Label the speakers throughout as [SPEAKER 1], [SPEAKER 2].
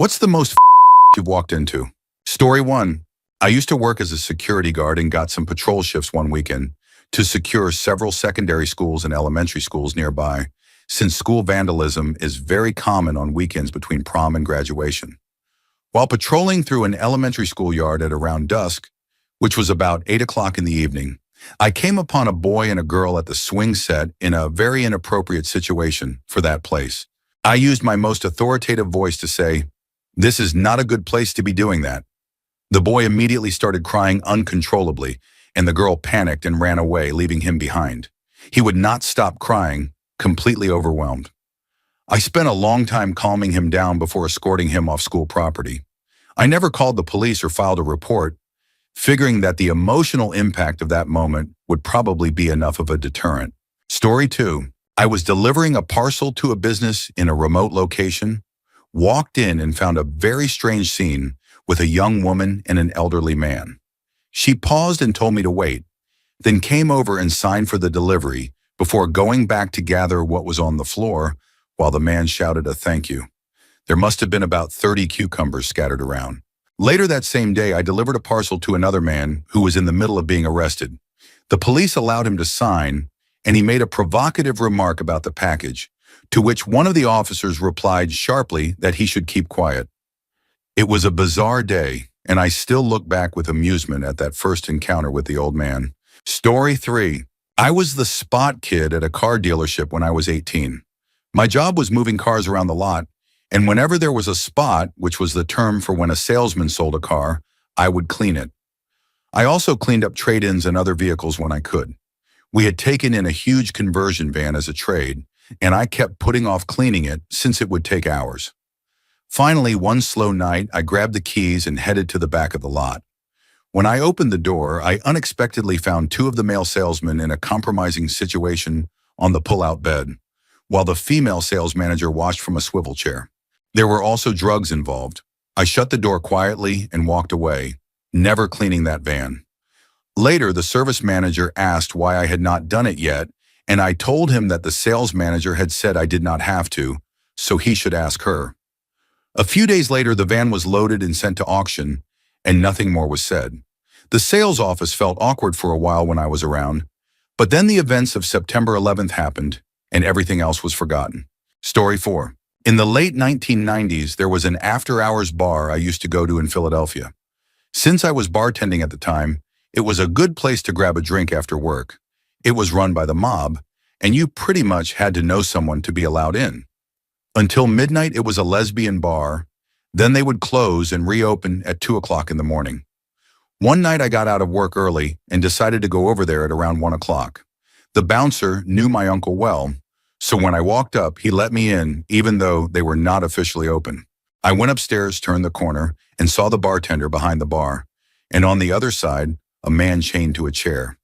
[SPEAKER 1] What's the most you've walked into? Story 1. I used to work as a security guard and got some patrol shifts one weekend to secure several secondary schools and elementary schools nearby, since school vandalism is very common on weekends between prom and graduation. While patrolling through an elementary school yard at around dusk, which was about 8 o'clock in the evening, I came upon a boy and a girl at the swing set in a very inappropriate situation for that place. I used my most authoritative voice to say, "This is not a good place to be doing that." The boy immediately started crying uncontrollably, and the girl panicked and ran away, leaving him behind. He would not stop crying, completely overwhelmed. I spent a long time calming him down before escorting him off school property. I never called the police or filed a report, figuring that the emotional impact of that moment would probably be enough of a deterrent. Story 2. I was delivering a parcel to a business in a remote location, walked in and found a very strange scene with a young woman and an elderly man. She paused and told me to wait, then came over and signed for the delivery before going back to gather what was on the floor while the man shouted a thank you. There must have been about 30 cucumbers scattered around. Later that same day, I delivered a parcel to another man who was in the middle of being arrested. The police allowed him to sign, and he made a provocative remark about the package, to which one of the officers replied sharply that he should keep quiet. It was a bizarre day, and I still look back with amusement at that first encounter with the old man. Story 3. I was the spot kid at a car dealership when I was 18. My job was moving cars around the lot, and whenever there was a spot, which was the term for when a salesman sold a car, I would clean it. I also cleaned up trade-ins and other vehicles when I could. We had taken in a huge conversion van as a trade, and I kept putting off cleaning it since it would take hours. Finally, one slow night, I grabbed the keys and headed to the back of the lot. When I opened the door, I unexpectedly found two of the male salesmen in a compromising situation on the pull-out bed, while the female sales manager watched from a swivel chair. There were also drugs involved. I shut the door quietly and walked away, never cleaning that van. Later, the service manager asked why I had not done it yet, and I told him that the sales manager had said I did not have to, so he should ask her. A few days later, the van was loaded and sent to auction, and nothing more was said. The sales office felt awkward for a while when I was around, but then the events of September 11th happened, and everything else was forgotten. Story 4. In the late 1990s, there was an after-hours bar I used to go to in Philadelphia. Since I was bartending at the time, it was a good place to grab a drink after work. It was run by the mob, and you pretty much had to know someone to be allowed in. Until midnight, it was a lesbian bar. Then they would close and reopen at 2 o'clock in the morning. One night I got out of work early and decided to go over there at around 1 o'clock. The bouncer knew my uncle well, so when I walked up, he let me in even though they were not officially open. I went upstairs, turned the corner, and saw the bartender behind the bar, and on the other side, a man chained to a chair.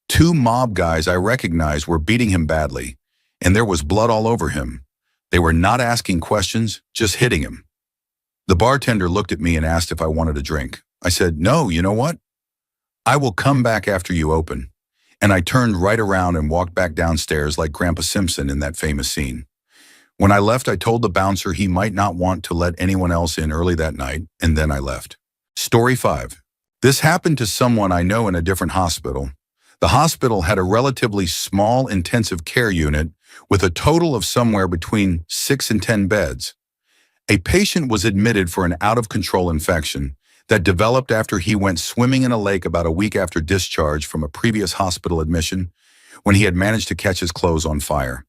[SPEAKER 1] Two mob guys I recognized were beating him badly, and there was blood all over him. They were not asking questions, just hitting him. The bartender looked at me and asked if I wanted a drink. I said, "No, you know what? I will come back after you open." And I turned right around and walked back downstairs like Grandpa Simpson in that famous scene. When I left, I told the bouncer he might not want to let anyone else in early that night, and then I left. Story 5. This happened to someone I know in a different hospital. The hospital had a relatively small intensive care unit with a total of somewhere between 6 and 10 beds. A patient was admitted for an out-of-control infection that developed after he went swimming in a lake about a week after discharge from a previous hospital admission when he had managed to catch his clothes on fire.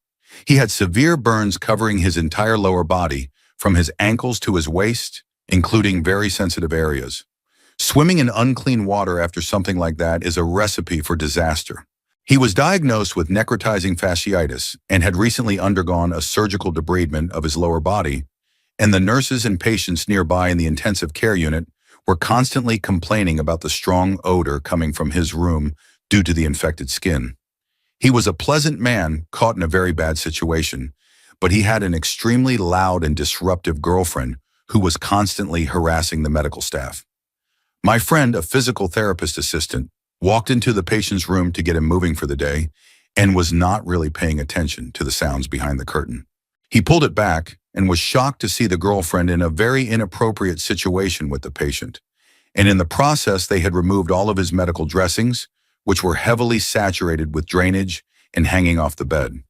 [SPEAKER 1] He had severe burns covering his entire lower body, from his ankles to his waist, including very sensitive areas. Swimming in unclean water after something like that is a recipe for disaster. He was diagnosed with necrotizing fasciitis and had recently undergone a surgical debridement of his lower body, and the nurses and patients nearby in the intensive care unit were constantly complaining about the strong odor coming from his room due to the infected skin. He was a pleasant man caught in a very bad situation, but he had an extremely loud and disruptive girlfriend who was constantly harassing the medical staff. My friend, a physical therapist assistant, walked into the patient's room to get him moving for the day and was not really paying attention to the sounds behind the curtain. He pulled it back, and was shocked to see the girlfriend in a very inappropriate situation with the patient. And in the process, they had removed all of his medical dressings, which were heavily saturated with drainage and hanging off the bed.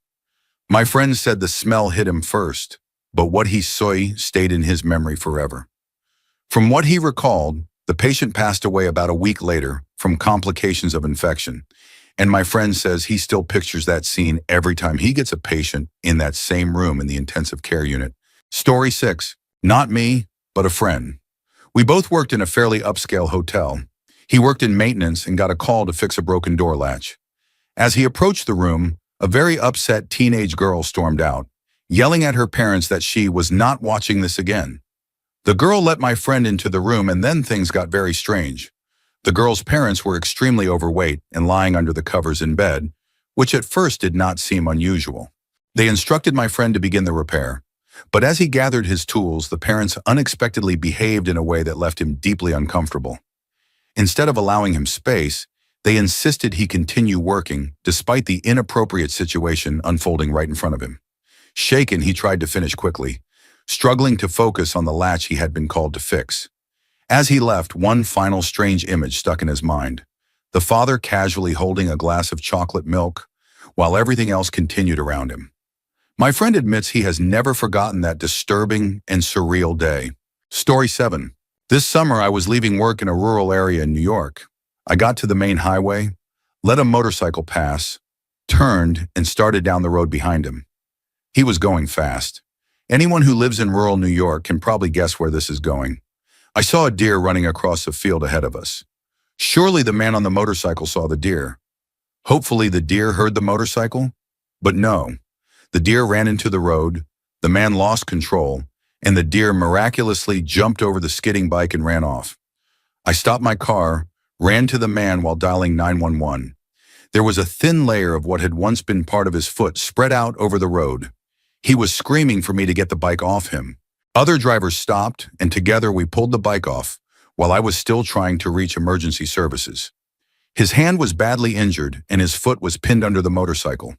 [SPEAKER 1] My friend said the smell hit him first, but what he saw stayed in his memory forever. From what he recalled, the patient passed away about a week later from complications of infection, and my friend says he still pictures that scene every time he gets a patient in that same room in the intensive care unit. Story 6. Not me, but a friend. We both worked in a fairly upscale hotel. He worked in maintenance and got a call to fix a broken door latch. As he approached the room, a very upset teenage girl stormed out, yelling at her parents that she was not watching this again. The girl let my friend into the room, and then things got very strange. The girl's parents were extremely overweight and lying under the covers in bed, which at first did not seem unusual. They instructed my friend to begin the repair, but as he gathered his tools, the parents unexpectedly behaved in a way that left him deeply uncomfortable. Instead of allowing him space, they insisted he continue working despite the inappropriate situation unfolding right in front of him. Shaken, he tried to finish quickly, struggling to focus on the latch he had been called to fix. As he left, one final strange image stuck in his mind: the father casually holding a glass of chocolate milk, while everything else continued around him. My friend admits he has never forgotten that disturbing and surreal day. Story 7. This summer, I was leaving work in a rural area in New York. I got to the main highway, let a motorcycle pass, turned, and started down the road behind him. He was going fast. Anyone who lives in rural New York can probably guess where this is going. I saw a deer running across a field ahead of us. Surely the man on the motorcycle saw the deer. Hopefully the deer heard the motorcycle, but no. The deer ran into the road, the man lost control, and the deer miraculously jumped over the skidding bike and ran off. I stopped my car, ran to the man while dialing 911. There was a thin layer of what had once been part of his foot spread out over the road. He was screaming for me to get the bike off him. Other drivers stopped, and together we pulled the bike off, while I was still trying to reach emergency services. His hand was badly injured, and his foot was pinned under the motorcycle.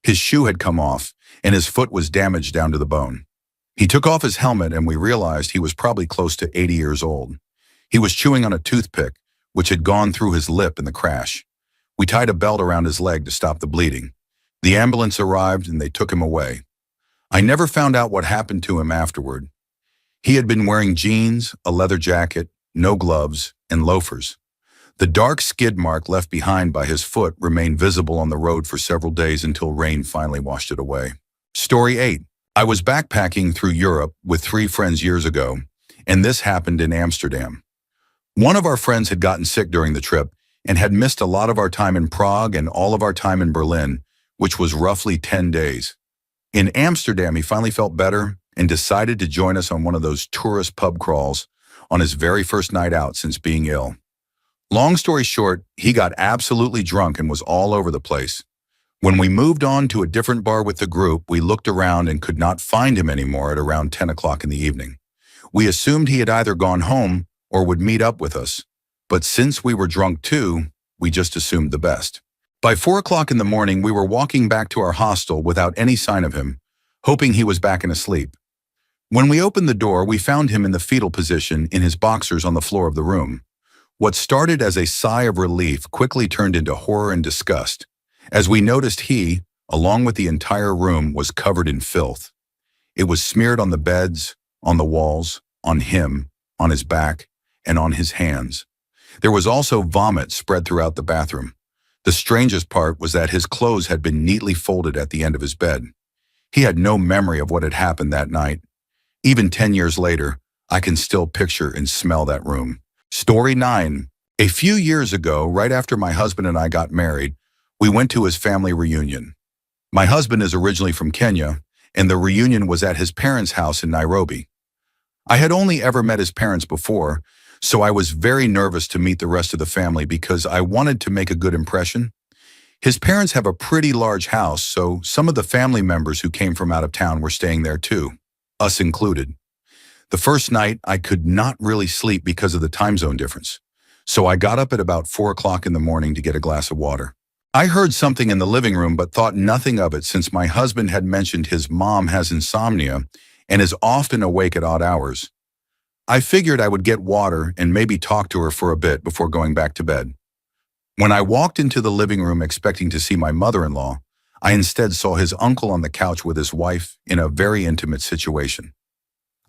[SPEAKER 1] His shoe had come off, and his foot was damaged down to the bone. He took off his helmet, and we realized he was probably close to 80 years old. He was chewing on a toothpick, which had gone through his lip in the crash. We tied a belt around his leg to stop the bleeding. The ambulance arrived, and they took him away. I never found out what happened to him afterward. He had been wearing jeans, a leather jacket, no gloves, and loafers. The dark skid mark left behind by his foot remained visible on the road for several days until rain finally washed it away. Story 8. I was backpacking through Europe with 3 friends years ago, and this happened in Amsterdam. One of our friends had gotten sick during the trip and had missed a lot of our time in Prague and all of our time in Berlin, which was roughly 10 days. In Amsterdam, he finally felt better and decided to join us on one of those tourist pub crawls on his very first night out since being ill. Long story short, he got absolutely drunk and was all over the place. When we moved on to a different bar with the group, we looked around and could not find him anymore at around 10 o'clock in the evening. We assumed he had either gone home or would meet up with us, but since we were drunk too, we just assumed the best. By 4 o'clock in the morning, we were walking back to our hostel without any sign of him, hoping he was back and asleep. When we opened the door, we found him in the fetal position in his boxers on the floor of the room. What started as a sigh of relief quickly turned into horror and disgust, as we noticed he, along with the entire room, was covered in filth. It was smeared on the beds, on the walls, on him, on his back, and on his hands. There was also vomit spread throughout the bathroom. The strangest part was that his clothes had been neatly folded at the end of his bed. He had no memory of what had happened that night. Even 10 years later, I can still picture and smell that room. Story 9. A few years ago, right after my husband and I got married, we went to his family reunion. My husband is originally from Kenya, and the reunion was at his parents' house in Nairobi. I had only ever met his parents before, so I was very nervous to meet the rest of the family because I wanted to make a good impression. His parents have a pretty large house, so some of the family members who came from out of town were staying there too, us included. The first night, I could not really sleep because of the time zone difference, so I got up at about 4 o'clock in the morning to get a glass of water. I heard something in the living room but thought nothing of it since my husband had mentioned his mom has insomnia and is often awake at odd hours. I figured I would get water and maybe talk to her for a bit before going back to bed. When I walked into the living room expecting to see my mother-in-law, I instead saw his uncle on the couch with his wife in a very intimate situation.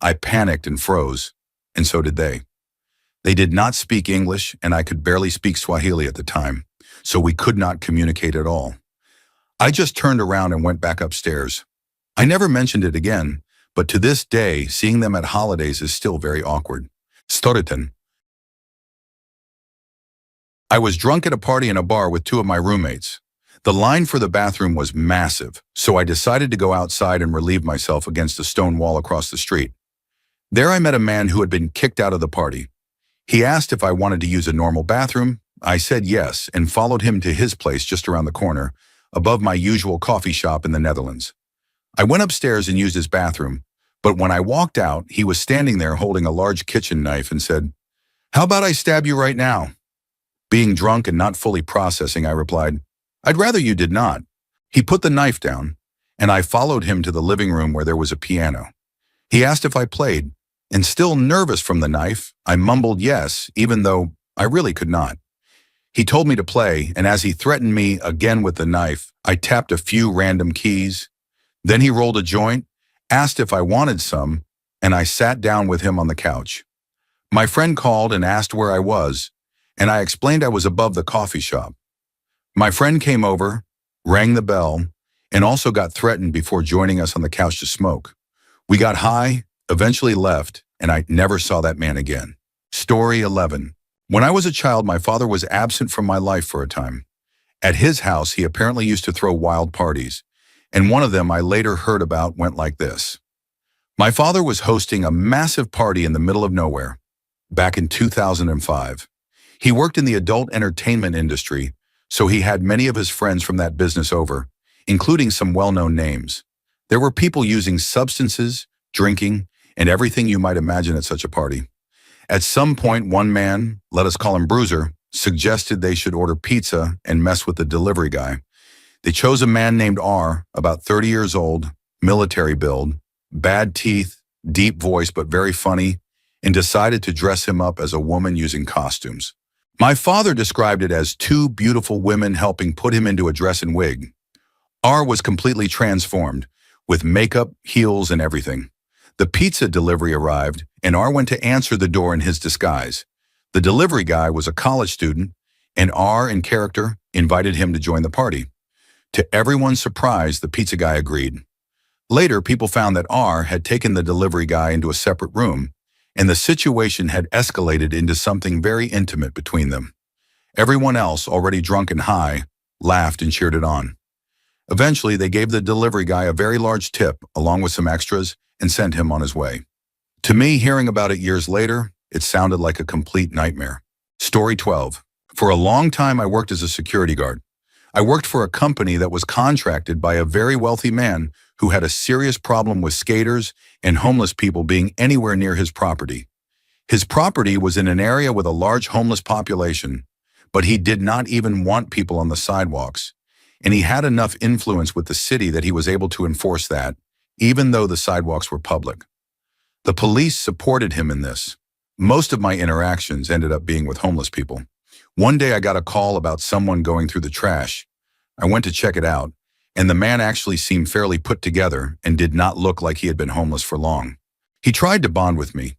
[SPEAKER 1] I panicked and froze, and so did they. They did not speak English, and I could barely speak Swahili at the time, so we could not communicate at all. I just turned around and went back upstairs. I never mentioned it again, but to this day, seeing them at holidays is still very awkward. Storyten. I was drunk at a party in a bar with two of my roommates. The line for the bathroom was massive, so I decided to go outside and relieve myself against a stone wall across the street. There I met a man who had been kicked out of the party. He asked if I wanted to use a normal bathroom. I said yes and followed him to his place just around the corner, above my usual coffee shop in the Netherlands. I went upstairs and used his bathroom, but when I walked out, he was standing there holding a large kitchen knife and said, "How about I stab you right now?" Being drunk and not fully processing, I replied, "I'd rather you did not." He put the knife down, and I followed him to the living room where there was a piano. He asked if I played, and still nervous from the knife, I mumbled yes, even though I really could not. He told me to play, and as he threatened me again with the knife, I tapped a few random keys. Then he rolled a joint, asked if I wanted some, and I sat down with him on the couch. My friend called and asked where I was, and I explained I was above the coffee shop. My friend came over, rang the bell, and also got threatened before joining us on the couch to smoke. We got high, eventually left, and I never saw that man again. Story 11. When I was a child, my father was absent from my life for a time. At his house, he apparently used to throw wild parties, and one of them I later heard about went like this. My father was hosting a massive party in the middle of nowhere, back in 2005. He worked in the adult entertainment industry, so he had many of his friends from that business over, including some well-known names. There were people using substances, drinking, and everything you might imagine at such a party. At some point, one man, let us call him Bruiser, suggested they should order pizza and mess with the delivery guy. They chose a man named R, about 30 years old, military build, bad teeth, deep voice but very funny, and decided to dress him up as a woman using costumes. My father described it as two beautiful women helping put him into a dress and wig. R was completely transformed, with makeup, heels, and everything. The pizza delivery arrived, and R went to answer the door in his disguise. The delivery guy was a college student, and R, in character, invited him to join the party. To everyone's surprise, the pizza guy agreed. Later, people found that R had taken the delivery guy into a separate room, and the situation had escalated into something very intimate between them. Everyone else, already drunk and high, laughed and cheered it on. Eventually, they gave the delivery guy a very large tip, along with some extras, and sent him on his way. To me, hearing about it years later, it sounded like a complete nightmare. Story 12. For a long time, I worked as a security guard. I worked for a company that was contracted by a very wealthy man who had a serious problem with skaters and homeless people being anywhere near his property. His property was in an area with a large homeless population, but he did not even want people on the sidewalks, and he had enough influence with the city that he was able to enforce that, even though the sidewalks were public. The police supported him in this. Most of my interactions ended up being with homeless people. One day I got a call about someone going through the trash. I went to check it out, and the man actually seemed fairly put together and did not look like he had been homeless for long. He tried to bond with me,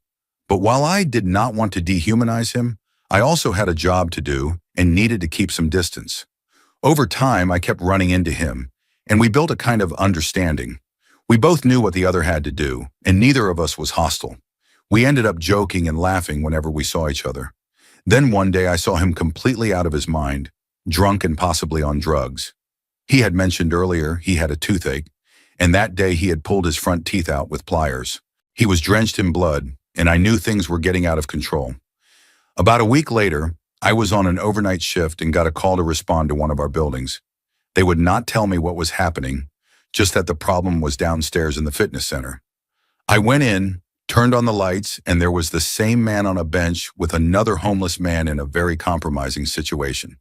[SPEAKER 1] but while I did not want to dehumanize him, I also had a job to do and needed to keep some distance. Over time, I kept running into him, and we built a kind of understanding. We both knew what the other had to do, and neither of us was hostile. We ended up joking and laughing whenever we saw each other. Then one day I saw him completely out of his mind, drunk and possibly on drugs. He had mentioned earlier he had a toothache, and that day he had pulled his front teeth out with pliers. He was drenched in blood, and I knew things were getting out of control. About a week later, I was on an overnight shift and got a call to respond to one of our buildings. They would not tell me what was happening, just that the problem was downstairs in the fitness center. I went in, turned on the lights, and there was the same man on a bench with another homeless man in a very compromising situation.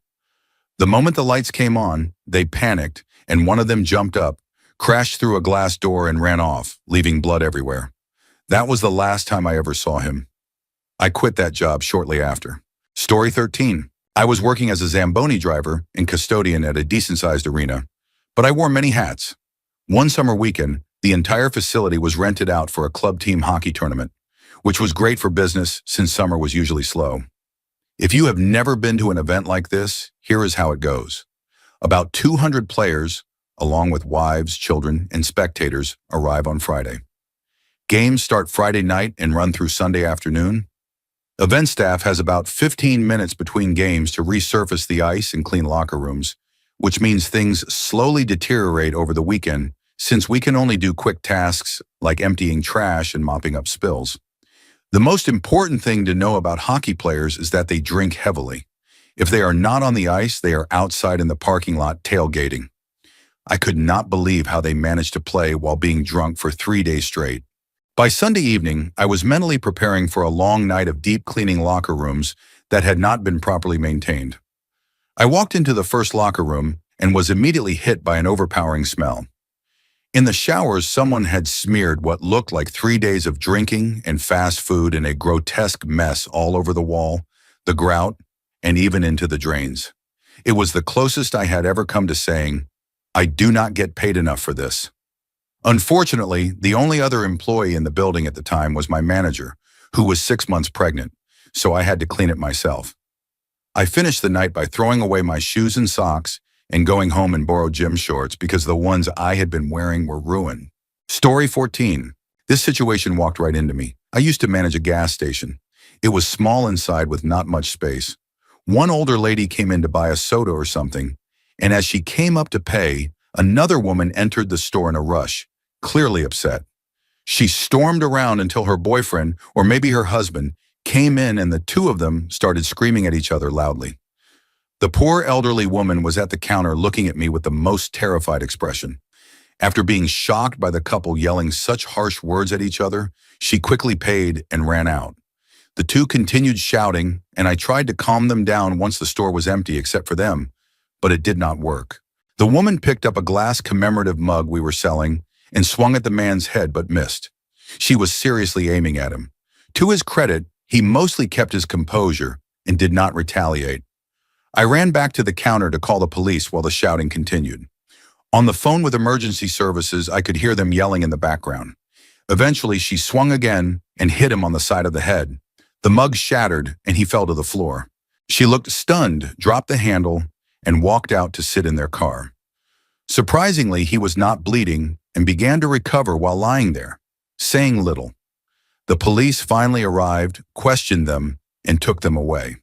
[SPEAKER 1] The moment the lights came on, they panicked, and one of them jumped up, crashed through a glass door and ran off, leaving blood everywhere. That was the last time I ever saw him. I quit that job shortly after. Story 13. I was working as a Zamboni driver and custodian at a decent-sized arena, but I wore many hats. One summer weekend, the entire facility was rented out for a club team hockey tournament, which was great for business since summer was usually slow. If you have never been to an event like this, here is how it goes. About 200 players, along with wives, children, and spectators, arrive on Friday. Games start Friday night and run through Sunday afternoon. Event staff has about 15 minutes between games to resurface the ice and clean locker rooms, which means things slowly deteriorate over the weekend since we can only do quick tasks like emptying trash and mopping up spills. The most important thing to know about hockey players is that they drink heavily. If they are not on the ice, they are outside in the parking lot tailgating. I could not believe how they managed to play while being drunk for 3 days straight. By Sunday evening, I was mentally preparing for a long night of deep cleaning locker rooms that had not been properly maintained. I walked into the first locker room and was immediately hit by an overpowering smell. In the showers, someone had smeared what looked like 3 days of drinking and fast food in a grotesque mess all over the wall, the grout, and even into the drains. It was the closest I had ever come to saying, "I do not get paid enough for this." Unfortunately, the only other employee in the building at the time was my manager, who was 6 months pregnant, so I had to clean it myself. I finished the night by throwing away my shoes and socks and going home and borrowed gym shorts because the ones I had been wearing were ruined. Story 14. This situation walked right into me. I used to manage a gas station. It was small inside with not much space. One older lady came in to buy a soda or something, and as she came up to pay, another woman entered the store in a rush, clearly upset. She stormed around until her boyfriend, or maybe her husband, came in and the two of them started screaming at each other loudly. The poor elderly woman was at the counter looking at me with the most terrified expression. After being shocked by the couple yelling such harsh words at each other, she quickly paid and ran out. The two continued shouting, and I tried to calm them down once the store was empty except for them, but it did not work. The woman picked up a glass commemorative mug we were selling and swung at the man's head but missed. She was seriously aiming at him. To his credit, he mostly kept his composure and did not retaliate. I ran back to the counter to call the police while the shouting continued. On the phone with emergency services, I could hear them yelling in the background. Eventually, she swung again and hit him on the side of the head. The mug shattered and he fell to the floor. She looked stunned, dropped the handle, and walked out to sit in their car. Surprisingly, he was not bleeding and began to recover while lying there, saying little. The police finally arrived, questioned them, and took them away.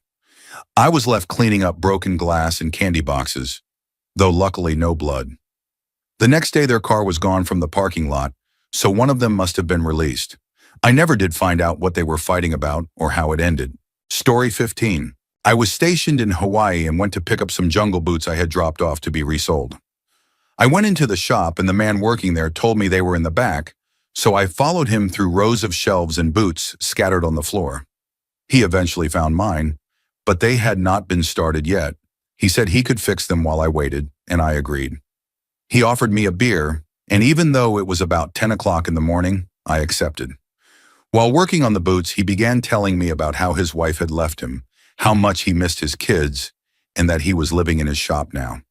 [SPEAKER 1] I was left cleaning up broken glass and candy boxes, though luckily no blood. The next day their car was gone from the parking lot, so one of them must have been released. I never did find out what they were fighting about or how it ended. Story 15. I was stationed in Hawaii and went to pick up some jungle boots I had dropped off to be resold. I went into the shop and the man working there told me they were in the back, so I followed him through rows of shelves and boots scattered on the floor. He eventually found mine, but they had not been started yet. He said he could fix them while I waited, and I agreed. He offered me a beer, and even though it was about 10 o'clock in the morning, I accepted. While working on the boots, he began telling me about how his wife had left him, how much he missed his kids, and that he was living in his shop now.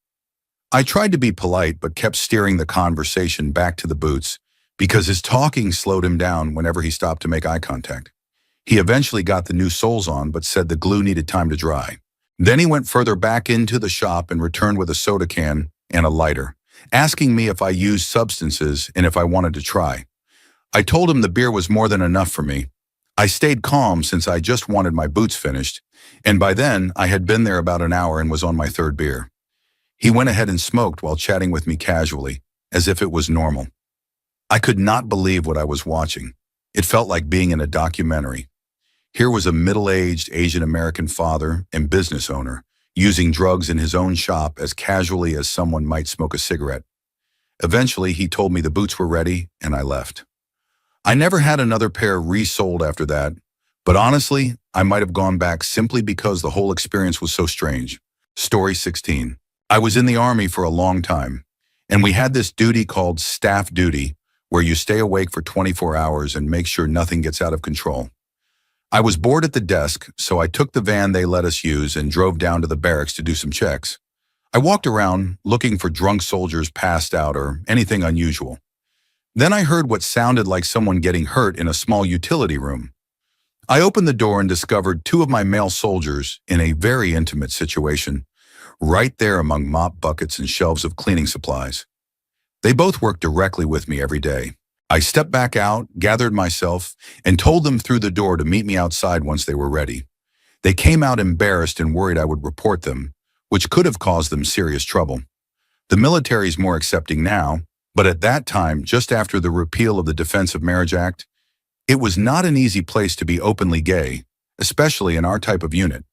[SPEAKER 1] I tried to be polite but kept steering the conversation back to the boots because his talking slowed him down whenever he stopped to make eye contact. He eventually got the new soles on but said the glue needed time to dry. Then he went further back into the shop and returned with a soda can and a lighter, asking me if I used substances and if I wanted to try. I told him the beer was more than enough for me. I stayed calm since I just wanted my boots finished, and by then I had been there about an hour and was on my third beer. He went ahead and smoked while chatting with me casually, as if it was normal. I could not believe what I was watching. It felt like being in a documentary. Here was a middle-aged Asian American father and business owner using drugs in his own shop as casually as someone might smoke a cigarette. Eventually, he told me the boots were ready and I left. I never had another pair resold after that, but honestly, I might have gone back simply because the whole experience was so strange. Story 16. I was in the Army for a long time, And we had this duty called staff duty, where you stay awake for 24 hours and make sure nothing gets out of control. I was bored at the desk, so I took the van they let us use and drove down to the barracks to do some checks. I walked around looking for drunk soldiers passed out or anything unusual. Then I heard what sounded like someone getting hurt in a small utility room. I opened the door and discovered two of my male soldiers in a very intimate situation, right there among mop buckets and shelves of cleaning supplies. They both worked directly with me every day. I stepped back out, gathered myself, and told them through the door to meet me outside once they were ready. They came out embarrassed and worried I would report them, which could have caused them serious trouble. The military's more accepting now, but at that time, just after the repeal of the Defense of Marriage Act, it was not an easy place to be openly gay, especially in our type of unit.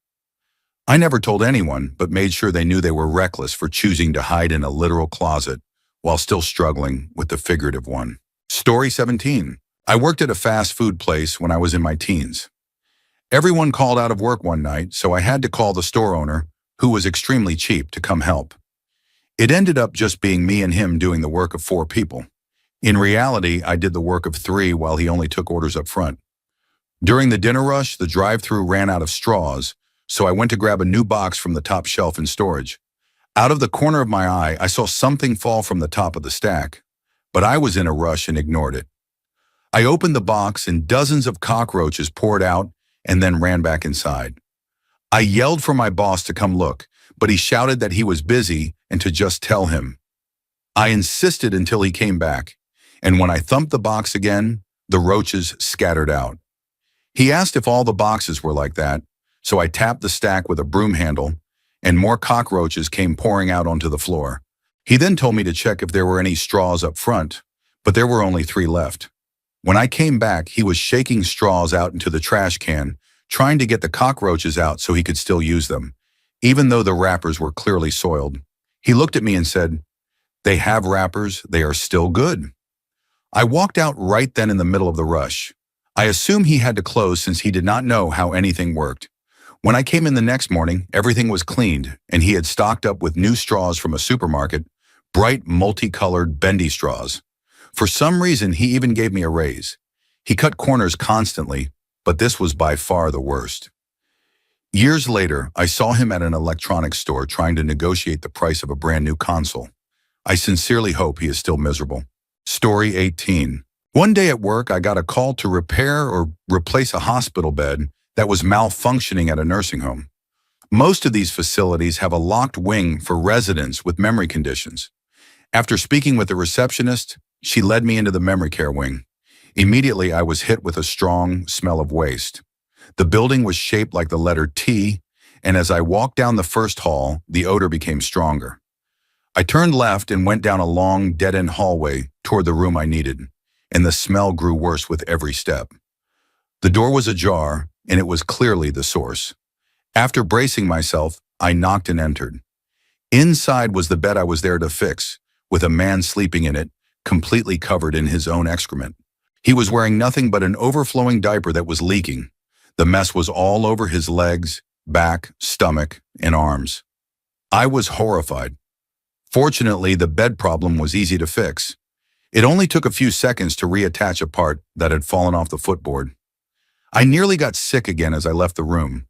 [SPEAKER 1] I never told anyone, but made sure they knew they were reckless for choosing to hide in a literal closet while still struggling with the figurative one. Story 17. I worked at a fast food place when I was in my teens. Everyone called out of work one night, so I had to call the store owner, who was extremely cheap, to come help. It ended up just being me and him doing the work of 4 people. In reality, I did the work of 3 while he only took orders up front. During the dinner rush, the drive-thru ran out of straws, so I went to grab a new box from the top shelf in storage. Out of the corner of my eye, I saw something fall from the top of the stack, but I was in a rush and ignored it. I opened the box and dozens of cockroaches poured out and then ran back inside. I yelled for my boss to come look, but he shouted that he was busy and to just tell him. I insisted until he came back, and when I thumped the box again, the roaches scattered out. He asked if all the boxes were like that, so I tapped the stack with a broom handle, and more cockroaches came pouring out onto the floor. He then told me to check if there were any straws up front, but there were only 3 left. When I came back, he was shaking straws out into the trash can, trying to get the cockroaches out so he could still use them, even though the wrappers were clearly soiled. He looked at me and said, "They have wrappers, they are still good." I walked out right then in the middle of the rush. I assume he had to close since he did not know how anything worked. When I came in the next morning, everything was cleaned, and he had stocked up with new straws from a supermarket, bright, multicolored, bendy straws. For some reason, he even gave me a raise. He cut corners constantly, but this was by far the worst. Years later, I saw him at an electronics store trying to negotiate the price of a brand new console. I sincerely hope he is still miserable. Story 18. One day at work, I got a call to repair or replace a hospital bed that was malfunctioning at a nursing home. Most of these facilities have a locked wing for residents with memory conditions. After speaking with the receptionist, she led me into the memory care wing. Immediately, I was hit with a strong smell of waste. The building was shaped like the letter T, and as I walked down the first hall, the odor became stronger. I turned left and went down a long, dead-end hallway toward the room I needed, and the smell grew worse with every step. The door was ajar, and it was clearly the source. After bracing myself, I knocked and entered. Inside was the bed I was there to fix, with a man sleeping in it, completely covered in his own excrement. He was wearing nothing but an overflowing diaper that was leaking. The mess was all over his legs, back, stomach, and arms. I was horrified. Fortunately, the bed problem was easy to fix. It only took a few seconds to reattach a part that had fallen off the footboard. I nearly got sick again as I left the room.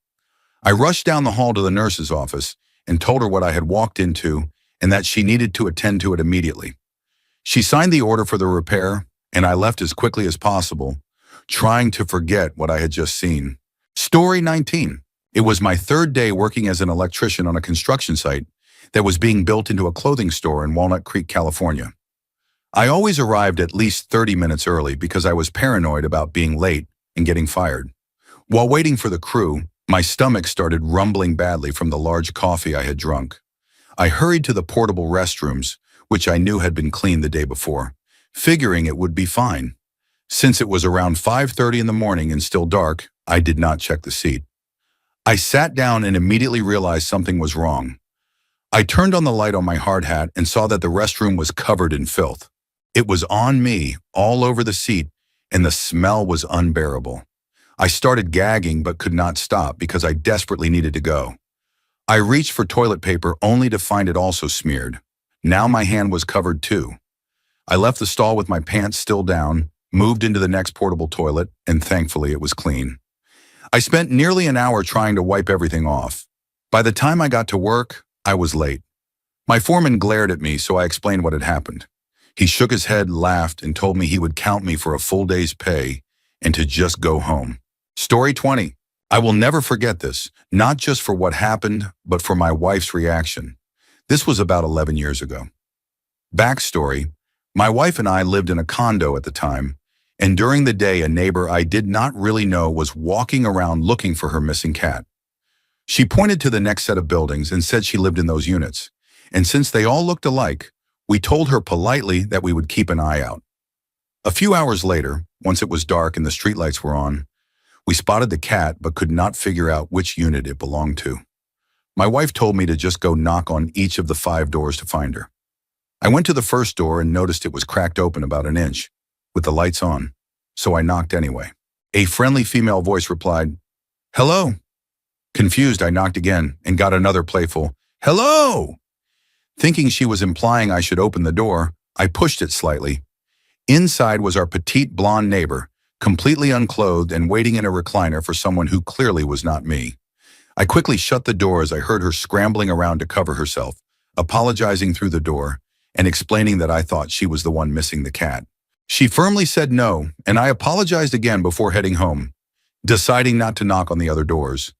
[SPEAKER 1] I rushed down the hall to the nurse's office and told her what I had walked into and that she needed to attend to it immediately. She signed the order for the repair, and I left as quickly as possible, trying to forget what I had just seen. Story 19. It was my 3rd day working as an electrician on a construction site that was being built into a clothing store in Walnut Creek, California. I always arrived at least 30 minutes early because I was paranoid about being late and getting fired. While waiting for the crew, my stomach started rumbling badly from the large coffee I had drunk. I hurried to the portable restrooms, which I knew had been cleaned the day before, figuring it would be fine. Since it was around 5:30 in the morning and still dark, I did not check the seat. I sat down and immediately realized something was wrong. I turned on the light on my hard hat and saw that the restroom was covered in filth. It was on me, all over the seat, and the smell was unbearable. I started gagging but could not stop because I desperately needed to go. I reached for toilet paper only to find it also smeared. Now my hand was covered too. I left the stall with my pants still down, moved into the next portable toilet, and thankfully it was clean. I spent nearly an hour trying to wipe everything off. By the time I got to work, I was late. My foreman glared at me, so I explained what had happened. He shook his head, laughed, and told me he would count me for a full day's pay and to just go home. Story 20. I will never forget this, not just for what happened, but for my wife's reaction. This was about 11 years ago. Backstory: my wife and I lived in a condo at the time, and during the day a neighbor I did not really know was walking around looking for her missing cat. She pointed to the next set of buildings and said she lived in those units, and since they all looked alike, we told her politely that we would keep an eye out. A few hours later, once it was dark and the streetlights were on, we spotted the cat but could not figure out which unit it belonged to. My wife told me to just go knock on each of the 5 doors to find her. I went to the first door and noticed it was cracked open about an inch, with the lights on, so I knocked anyway. A friendly female voice replied, "Hello." Confused, I knocked again and got another playful, "Hello." Thinking she was implying I should open the door, I pushed it slightly. Inside was our petite blonde neighbor, completely unclothed and waiting in a recliner for someone who clearly was not me. I quickly shut the door as I heard her scrambling around to cover herself, apologizing through the door, and explaining that I thought she was the one missing the cat. She firmly said no, and I apologized again before heading home, deciding not to knock on the other doors.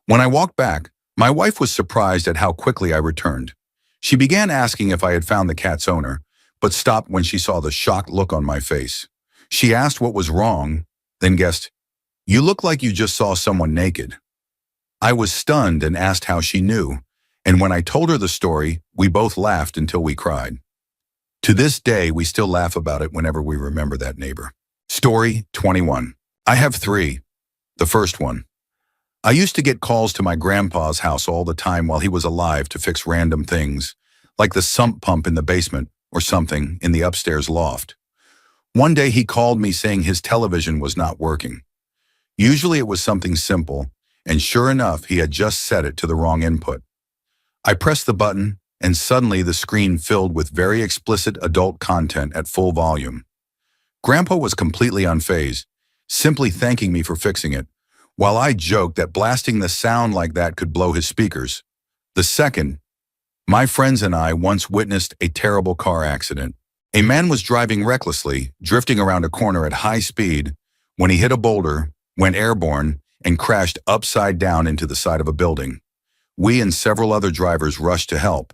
[SPEAKER 1] When I walked back, my wife was surprised at how quickly I returned. She began asking if I had found the cat's owner, but stopped when she saw the shocked look on my face. She asked what was wrong, then guessed, "You look like you just saw someone naked." I was stunned and asked how she knew, and when I told her the story, we both laughed until we cried. To this day, we still laugh about it whenever we remember that neighbor. Story 21. I have 3. The first one. I used to get calls to my grandpa's house all the time while he was alive to fix random things, like the sump pump in the basement or something in the upstairs loft. One day he called me saying his television was not working. Usually it was something simple, and sure enough, he had just set it to the wrong input. I pressed the button, and suddenly the screen filled with very explicit adult content at full volume. Grandpa was completely unfazed, simply thanking me for fixing it, while I joked that blasting the sound like that could blow his speakers. The second, my friends and I once witnessed a terrible car accident. A man was driving recklessly, drifting around a corner at high speed, when he hit a boulder, went airborne, and crashed upside down into the side of a building. We and several other drivers rushed to help.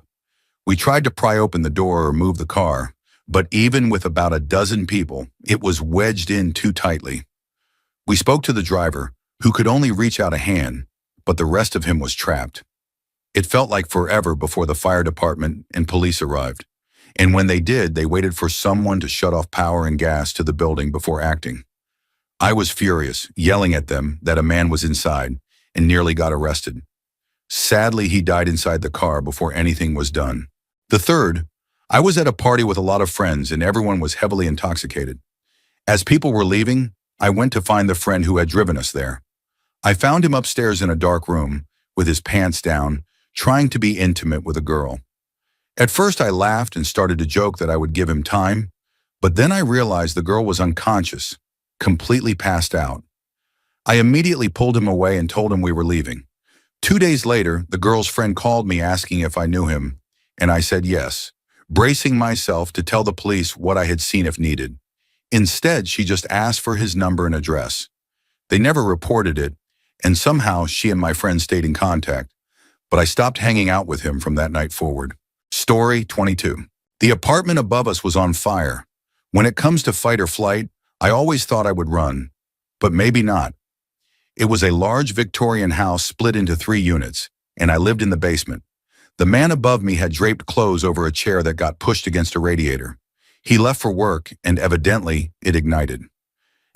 [SPEAKER 1] We tried to pry open the door or move the car, but even with about a dozen people, it was wedged in too tightly. We spoke to the driver, who could only reach out a hand, but the rest of him was trapped. It felt like forever before the fire department and police arrived, and when they did, they waited for someone to shut off power and gas to the building before acting. I was furious, yelling at them that a man was inside, and nearly got arrested. Sadly, he died inside the car before anything was done. The third, I was at a party with a lot of friends and everyone was heavily intoxicated. As people were leaving, I went to find the friend who had driven us there. I found him upstairs in a dark room, with his pants down, trying to be intimate with a girl. At first I laughed and started to joke that I would give him time, but then I realized the girl was unconscious, completely passed out. I immediately pulled him away and told him we were leaving. 2 days later, the girl's friend called me asking if I knew him, and I said yes, bracing myself to tell the police what I had seen if needed. Instead, she just asked for his number and address. They never reported it, and somehow she and my friend stayed in contact, but I stopped hanging out with him from that night forward. Story 22. The apartment above us was on fire. When it comes to fight or flight, I always thought I would run, but maybe not. It was a large Victorian house split into 3 units, and I lived in the basement. The man above me had draped clothes over a chair that got pushed against a radiator. He left for work, and evidently, it ignited.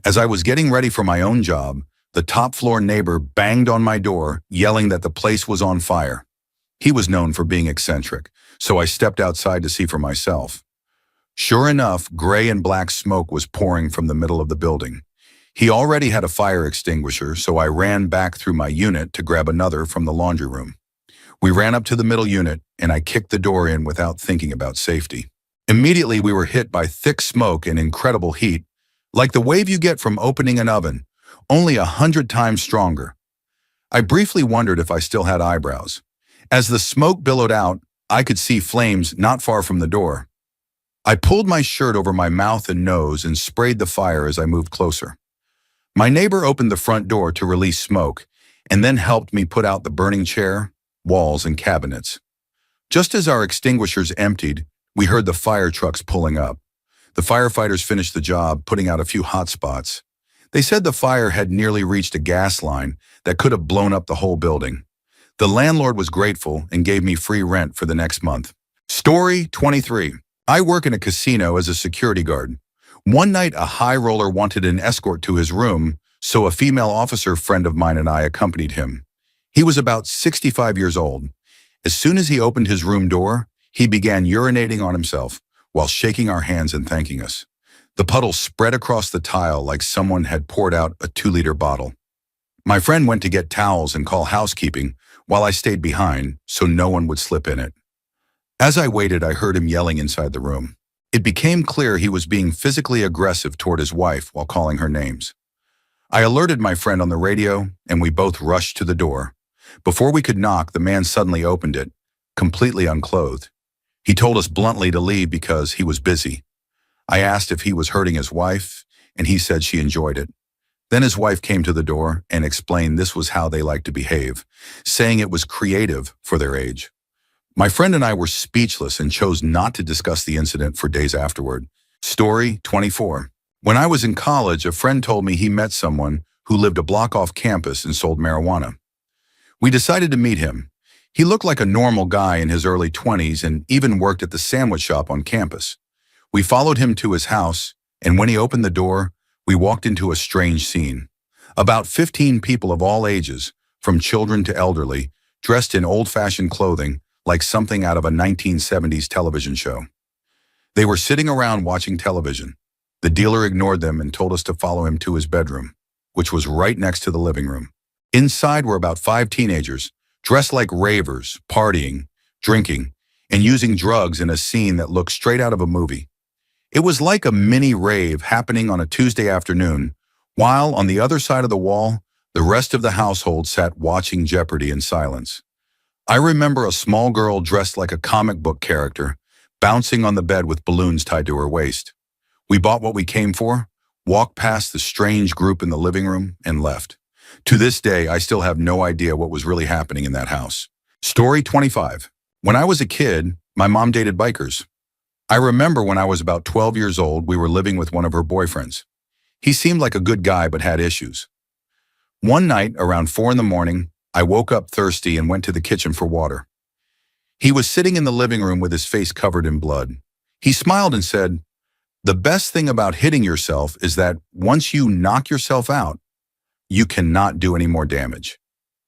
[SPEAKER 1] As I was getting ready for my own job, the top-floor neighbor banged on my door, yelling that the place was on fire. He was known for being eccentric, so I stepped outside to see for myself. Sure enough, gray and black smoke was pouring from the middle of the building. He already had a fire extinguisher, so I ran back through my unit to grab another from the laundry room. We ran up to the middle unit, and I kicked the door in without thinking about safety. Immediately, we were hit by thick smoke and incredible heat, like the wave you get from opening an oven, only 100 times stronger. I briefly wondered if I still had eyebrows. As the smoke billowed out, I could see flames not far from the door. I pulled my shirt over my mouth and nose and sprayed the fire as I moved closer. My neighbor opened the front door to release smoke and then helped me put out the burning chair, walls, and cabinets. Just as our extinguishers emptied, we heard the fire trucks pulling up. The firefighters finished the job, putting out a few hot spots. They said the fire had nearly reached a gas line that could have blown up the whole building. The landlord was grateful and gave me free rent for the next month. Story 23. I work in a casino as a security guard. One night, a high roller wanted an escort to his room, so a female officer friend of mine and I accompanied him. He was about 65 years old. As soon as he opened his room door, he began urinating on himself while shaking our hands and thanking us. The puddle spread across the tile like someone had poured out a 2-liter bottle. My friend went to get towels and call housekeeping while I stayed behind so no one would slip in it. As I waited, I heard him yelling inside the room. It became clear he was being physically aggressive toward his wife while calling her names. I alerted my friend on the radio, and we both rushed to the door. Before we could knock, the man suddenly opened it, completely unclothed. He told us bluntly to leave because he was busy. I asked if he was hurting his wife, and he said she enjoyed it. Then his wife came to the door and explained this was how they like to behave, saying it was creative for their age. My friend and I were speechless and chose not to discuss the incident for days afterward. Story 24. When I was in college, a friend told me he met someone who lived a block off campus and sold marijuana. We decided to meet him. He looked like a normal guy in his early 20s and even worked at the sandwich shop on campus. We followed him to his house, and when he opened the door, we walked into a strange scene. About 15 people of all ages, from children to elderly, dressed in old-fashioned clothing, like something out of a 1970s television show. They were sitting around watching television. The dealer ignored them and told us to follow him to his bedroom, which was right next to the living room. Inside were about 5 teenagers, dressed like ravers, partying, drinking, and using drugs in a scene that looked straight out of a movie. It was like a mini rave happening on a Tuesday afternoon, while on the other side of the wall, the rest of the household sat watching Jeopardy in silence. I remember a small girl dressed like a comic book character, bouncing on the bed with balloons tied to her waist. We bought what we came for, walked past the strange group in the living room, and left. To this day, I still have no idea what was really happening in that house. Story 25. When I was a kid, my mom dated bikers. I remember when I was about 12 years old, we were living with one of her boyfriends. He seemed like a good guy but had issues. One night, around 4 in the morning, I woke up thirsty and went to the kitchen for water. He was sitting in the living room with his face covered in blood. He smiled and said, "The best thing about hitting yourself is that once you knock yourself out, you cannot do any more damage."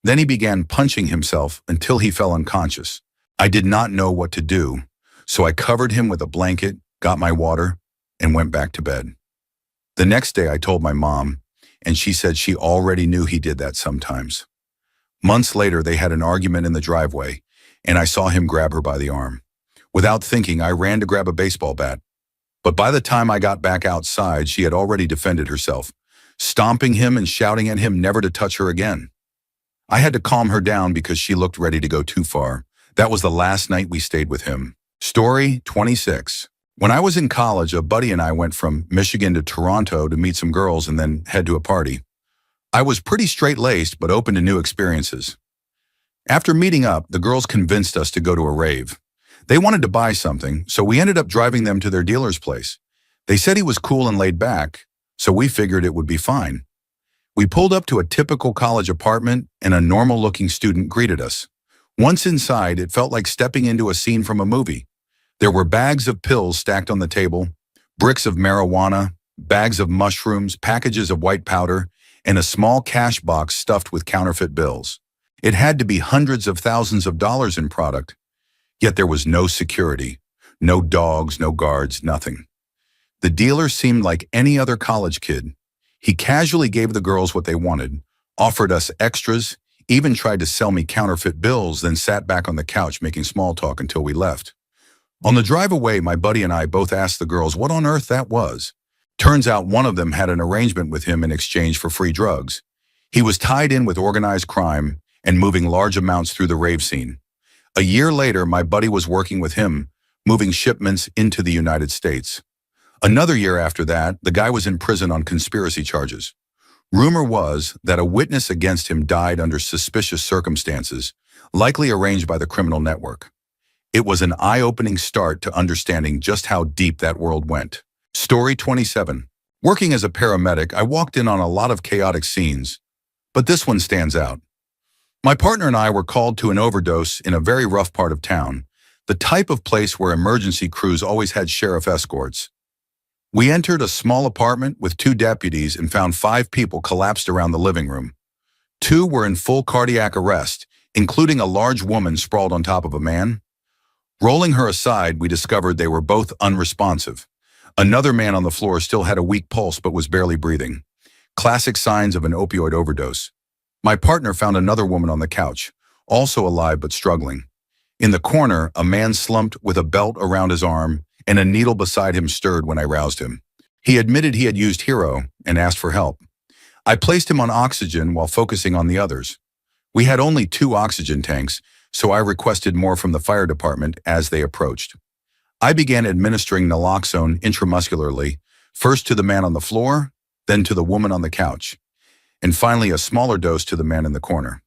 [SPEAKER 1] Then he began punching himself until he fell unconscious. I did not know what to do, so I covered him with a blanket, got my water, and went back to bed. The next day I told my mom, and she said she already knew he did that sometimes. Months later, they had an argument in the driveway, and I saw him grab her by the arm. Without thinking, I ran to grab a baseball bat. But by the time I got back outside, she had already defended herself, stomping him and shouting at him never to touch her again. I had to calm her down because she looked ready to go too far. That was the last night we stayed with him. Story 26. When I was in college, a buddy and I went from Michigan to Toronto to meet some girls and then head to a party. I was pretty straight-laced but open to new experiences. After meeting up, the girls convinced us to go to a rave. They wanted to buy something, so we ended up driving them to their dealer's place. They said he was cool and laid back, so we figured it would be fine. We pulled up to a typical college apartment, and a normal-looking student greeted us. Once inside, it felt like stepping into a scene from a movie. There were bags of pills stacked on the table, bricks of marijuana, bags of mushrooms, packages of white powder, and a small cash box stuffed with counterfeit bills. It had to be hundreds of thousands of dollars in product, yet there was no security, no dogs, no guards, nothing. The dealer seemed like any other college kid. He casually gave the girls what they wanted, offered us extras, even tried to sell me counterfeit bills, then sat back on the couch making small talk until we left. On the drive away, my buddy and I both asked the girls what on earth that was. Turns out one of them had an arrangement with him in exchange for free drugs. He was tied in with organized crime and moving large amounts through the rave scene. A year later, my buddy was working with him, moving shipments into the United States. Another year after that, the guy was in prison on conspiracy charges. Rumor was that a witness against him died under suspicious circumstances, likely arranged by the criminal network. It was an eye-opening start to understanding just how deep that world went. Story 27. Working as a paramedic, I walked in on a lot of chaotic scenes, but this one stands out. My partner and I were called to an overdose in a very rough part of town, the type of place where emergency crews always had sheriff escorts. We entered a small apartment with 2 deputies and found 5 people collapsed around the living room. 2 were in full cardiac arrest, including a large woman sprawled on top of a man. Rolling her aside, we discovered they were both unresponsive. Another man on the floor still had a weak pulse but was barely breathing. Classic signs of an opioid overdose. My partner found another woman on the couch, also alive but struggling. In the corner, a man slumped with a belt around his arm, and a needle beside him stirred when I roused him. He admitted he had used Hero and asked for help. I placed him on oxygen while focusing on the others. We had only 2 oxygen tanks, so I requested more from the fire department as they approached. I began administering naloxone intramuscularly, first to the man on the floor, then to the woman on the couch, and finally a smaller dose to the man in the corner.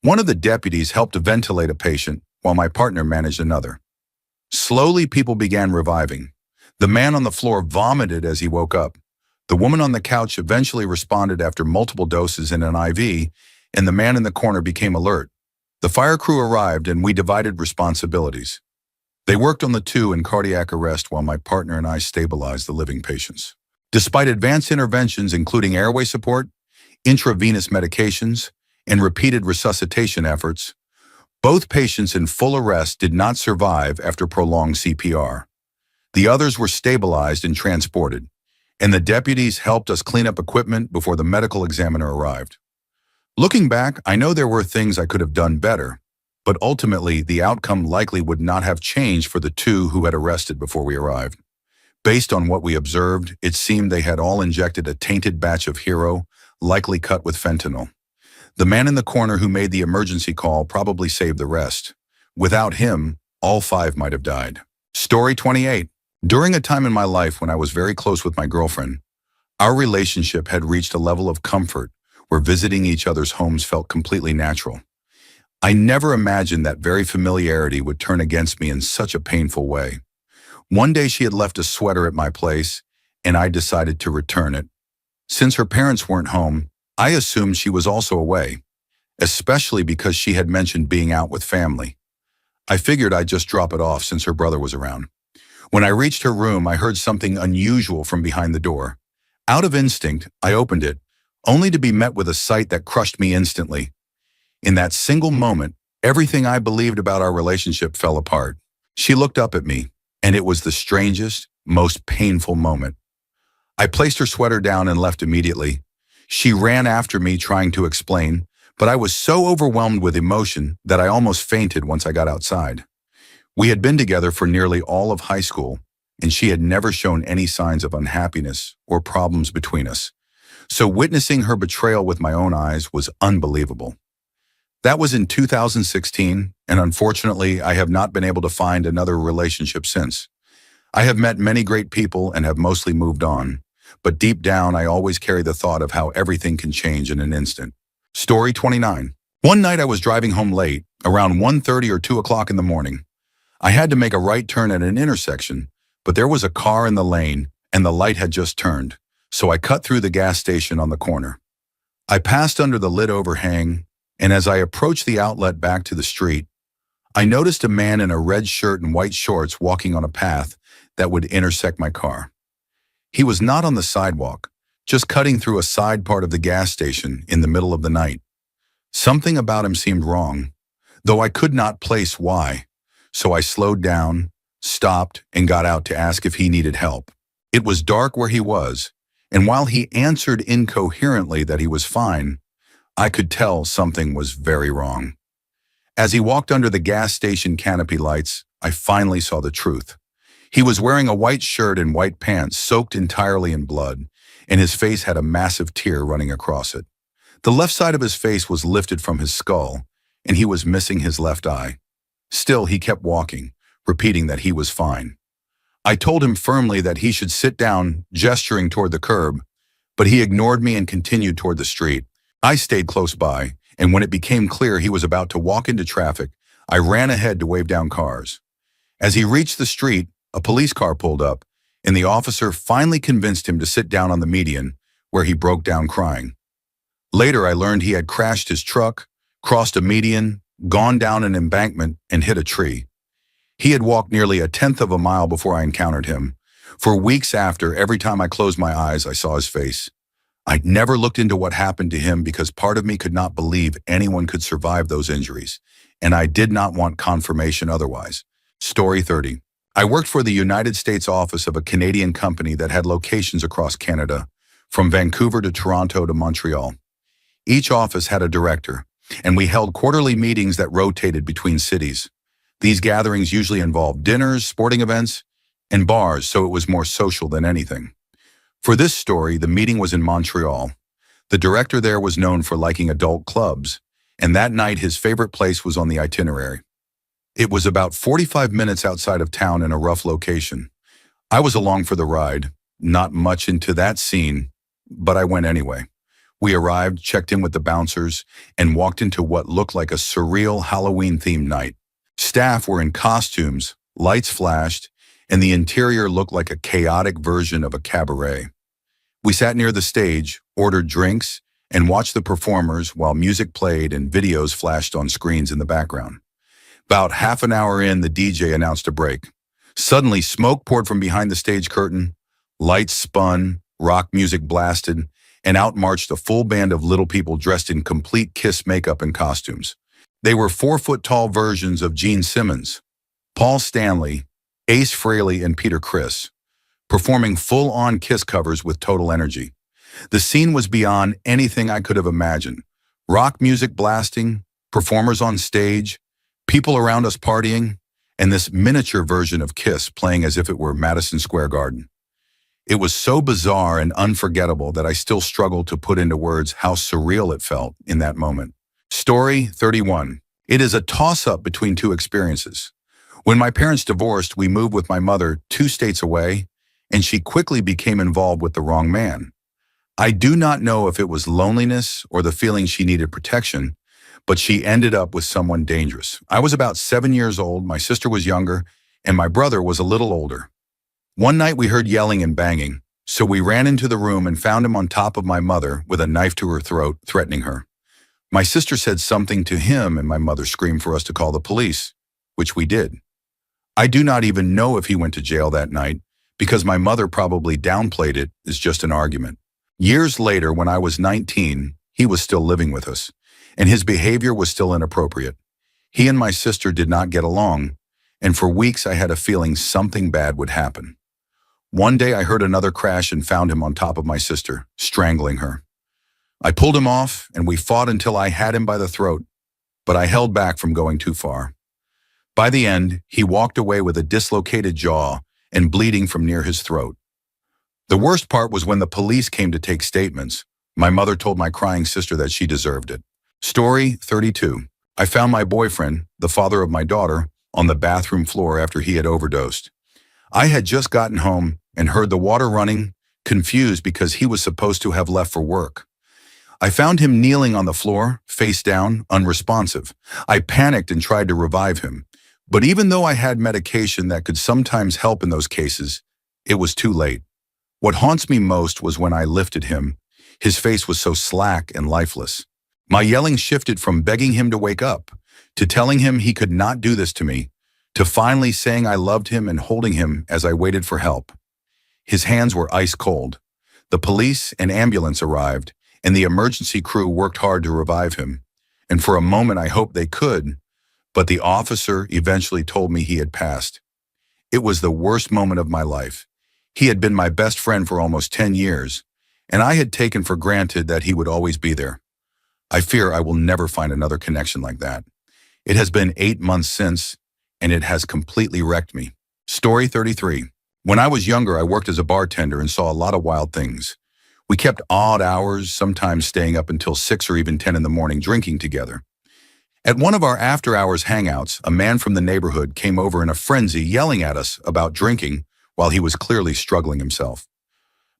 [SPEAKER 1] One of the deputies helped to ventilate a patient, while my partner managed another. Slowly, people began reviving. The man on the floor vomited as he woke up. The woman on the couch eventually responded after multiple doses in an IV, and the man in the corner became alert. The fire crew arrived and we divided responsibilities. They worked on the 2 in cardiac arrest while my partner and I stabilized the living patients. Despite advanced interventions including airway support, intravenous medications, and repeated resuscitation efforts, both patients in full arrest did not survive after prolonged CPR. The others were stabilized and transported, and the deputies helped us clean up equipment before the medical examiner arrived. Looking back, I know there were things I could have done better, but ultimately the outcome likely would not have changed for the 2 who had arrested before we arrived. Based on what we observed, it seemed they had all injected a tainted batch of Hero, likely cut with fentanyl. The man in the corner who made the emergency call probably saved the rest. Without him, all 5 might have died. Story 28. During a time in my life when I was very close with my girlfriend, our relationship had reached a level of comfort where visiting each other's homes felt completely natural. I never imagined that very familiarity would turn against me in such a painful way. One day she had left a sweater at my place, and I decided to return it. Since her parents weren't home, I assumed she was also away, especially because she had mentioned being out with family. I figured I'd just drop it off since her brother was around. When I reached her room, I heard something unusual from behind the door. Out of instinct, I opened it, only to be met with a sight that crushed me instantly. In that single moment, everything I believed about our relationship fell apart. She looked up at me, and it was the strangest, most painful moment. I placed her sweater down and left immediately. She ran after me trying to explain, but I was so overwhelmed with emotion that I almost fainted once I got outside. We had been together for nearly all of high school, and she had never shown any signs of unhappiness or problems between us. So witnessing her betrayal with my own eyes was unbelievable. That was in 2016, and unfortunately, I have not been able to find another relationship since. I have met many great people and have mostly moved on, but deep down, I always carry the thought of how everything can change in an instant. Story 29. One night I was driving home late, around 1:30 or 2 o'clock in the morning. I had to make a right turn at an intersection, but there was a car in the lane and the light had just turned, so I cut through the gas station on the corner. I passed under the lit overhang, and as I approached the outlet back to the street, I noticed a man in a red shirt and white shorts walking on a path that would intersect my car. He was not on the sidewalk, just cutting through a side part of the gas station in the middle of the night. Something about him seemed wrong, though I could not place why, so I slowed down, stopped, and got out to ask if he needed help. It was dark where he was, and while he answered incoherently that he was fine, I could tell something was very wrong. As he walked under the gas station canopy lights, I finally saw the truth. He was wearing a white shirt and white pants soaked entirely in blood, and his face had a massive tear running across it. The left side of his face was lifted from his skull, and he was missing his left eye. Still, he kept walking, repeating that he was fine. I told him firmly that he should sit down, gesturing toward the curb, but he ignored me and continued toward the street. I stayed close by, and when it became clear he was about to walk into traffic, I ran ahead to wave down cars. As he reached the street, a police car pulled up, and the officer finally convinced him to sit down on the median, where he broke down crying. Later, I learned he had crashed his truck, crossed a median, gone down an embankment, and hit a tree. He had walked nearly a tenth of a mile before I encountered him. For weeks after, every time I closed my eyes, I saw his face. I never looked into what happened to him because part of me could not believe anyone could survive those injuries, and I did not want confirmation otherwise. Story 30. I worked for the United States office of a Canadian company that had locations across Canada, from Vancouver to Toronto to Montreal. Each office had a director, and we held quarterly meetings that rotated between cities. These gatherings usually involved dinners, sporting events, and bars, so it was more social than anything. For this story, the meeting was in Montreal. The director there was known for liking adult clubs, and that night his favorite place was on the itinerary. It was about 45 minutes outside of town in a rough location. I was along for the ride, not much into that scene, but I went anyway. We arrived, checked in with the bouncers, and walked into what looked like a surreal Halloween-themed night. Staff were in costumes, lights flashed, and the interior looked like a chaotic version of a cabaret. We sat near the stage, ordered drinks, and watched the performers while music played and videos flashed on screens in the background. About half an hour in, the DJ announced a break. Suddenly, smoke poured from behind the stage curtain, lights spun, rock music blasted, and out marched a full band of little people dressed in complete Kiss makeup and costumes. They were 4-foot-tall versions of Gene Simmons, Paul Stanley, Ace Frehley, and Peter Criss, performing full-on Kiss covers with total energy. The scene was beyond anything I could have imagined. Rock music blasting, performers on stage, people around us partying, and this miniature version of Kiss playing as if it were Madison Square Garden. It was so bizarre and unforgettable that I still struggle to put into words how surreal it felt in that moment. Story 31. It is a toss-up between two experiences. When my parents divorced, we moved with my mother 2 states away, and she quickly became involved with the wrong man. I do not know if it was loneliness or the feeling she needed protection, but she ended up with someone dangerous. I was about 7 years old, my sister was younger, and my brother was a little older. One night we heard yelling and banging, so we ran into the room and found him on top of my mother with a knife to her throat, threatening her. My sister said something to him and my mother screamed for us to call the police, which we did. I do not even know if he went to jail that night because my mother probably downplayed it as just an argument. Years later, when I was 19, he was still living with us, and his behavior was still inappropriate. He and my sister did not get along, and for weeks I had a feeling something bad would happen. One day I heard another crash and found him on top of my sister, strangling her. I pulled him off, and we fought until I had him by the throat, but I held back from going too far. By the end, he walked away with a dislocated jaw and bleeding from near his throat. The worst part was when the police came to take statements. My mother told my crying sister that she deserved it. Story 32. I found my boyfriend, the father of my daughter, on the bathroom floor after he had overdosed. I had just gotten home and heard the water running, confused because he was supposed to have left for work. I found him kneeling on the floor, face down, unresponsive. I panicked and tried to revive him. But even though I had medication that could sometimes help in those cases, it was too late. What haunts me most was when I lifted him. His face was so slack and lifeless. My yelling shifted from begging him to wake up, to telling him he could not do this to me, to finally saying I loved him and holding him as I waited for help. His hands were ice cold. The police and ambulance arrived, and the emergency crew worked hard to revive him. And for a moment I hoped they could, but the officer eventually told me he had passed. It was the worst moment of my life. He had been my best friend for almost 10 years, and I had taken for granted that he would always be there. I fear I will never find another connection like that. It has been 8 months since, and it has completely wrecked me. Story 33. When I was younger, I worked as a bartender and saw a lot of wild things. We kept odd hours, sometimes staying up until 6 or even 10 in the morning drinking together. At one of our after-hours hangouts, a man from the neighborhood came over in a frenzy yelling at us about drinking while he was clearly struggling himself.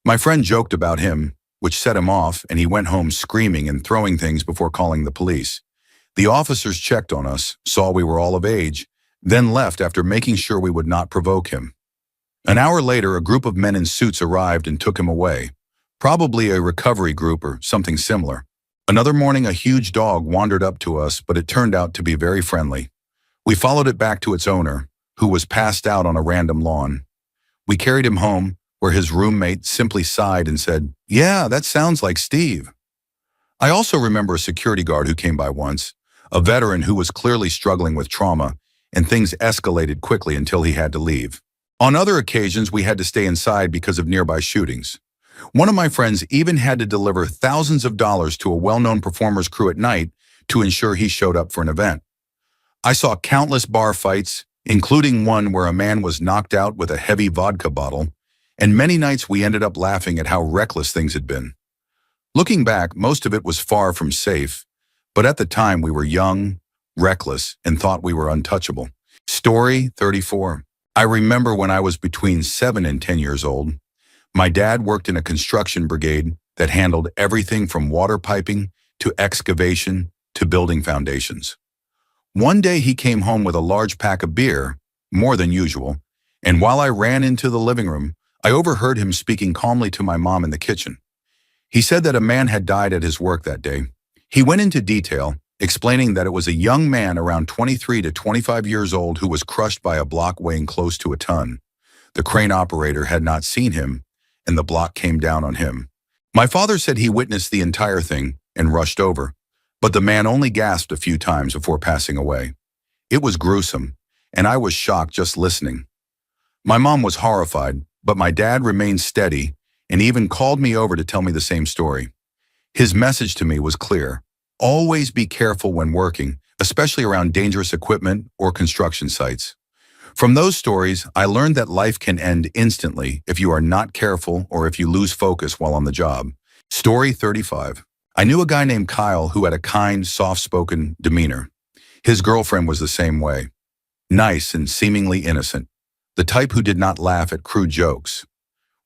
[SPEAKER 1] My friend joked about him, which set him off, and he went home screaming and throwing things before calling the police. The officers checked on us, saw we were all of age, then left after making sure we would not provoke him. An hour later, a group of men in suits arrived and took him away, probably a recovery group or something similar. Another morning, a huge dog wandered up to us, but it turned out to be very friendly. We followed it back to its owner, who was passed out on a random lawn. We carried him home, where his roommate simply sighed and said, "Yeah, that sounds like Steve." I also remember a security guard who came by once, a veteran who was clearly struggling with trauma, and things escalated quickly until he had to leave. On other occasions, we had to stay inside because of nearby shootings. One of my friends even had to deliver thousands of dollars to a well-known performer's crew at night to ensure he showed up for an event. I saw countless bar fights, including one where a man was knocked out with a heavy vodka bottle, and many nights we ended up laughing at how reckless things had been. Looking back, most of it was far from safe, but at the time we were young, reckless, and thought we were untouchable. Story 34. I remember when I was between 7 and 10 years old. My dad worked in a construction brigade that handled everything from water piping to excavation to building foundations. One day he came home with a large pack of beer, more than usual, and while I ran into the living room, I overheard him speaking calmly to my mom in the kitchen. He said that a man had died at his work that day. He went into detail, explaining that it was a young man around 23 to 25 years old who was crushed by a block weighing close to a ton. The crane operator had not seen him, and the block came down on him. My father said he witnessed the entire thing and rushed over, but the man only gasped a few times before passing away. It was gruesome, and I was shocked just listening. My mom was horrified, but my dad remained steady and even called me over to tell me the same story. His message to me was clear. Always be careful when working, especially around dangerous equipment or construction sites. From those stories, I learned that life can end instantly if you are not careful or if you lose focus while on the job. Story 35. I knew a guy named Kyle who had a kind, soft-spoken demeanor. His girlfriend was the same way. Nice and seemingly innocent. The type who did not laugh at crude jokes.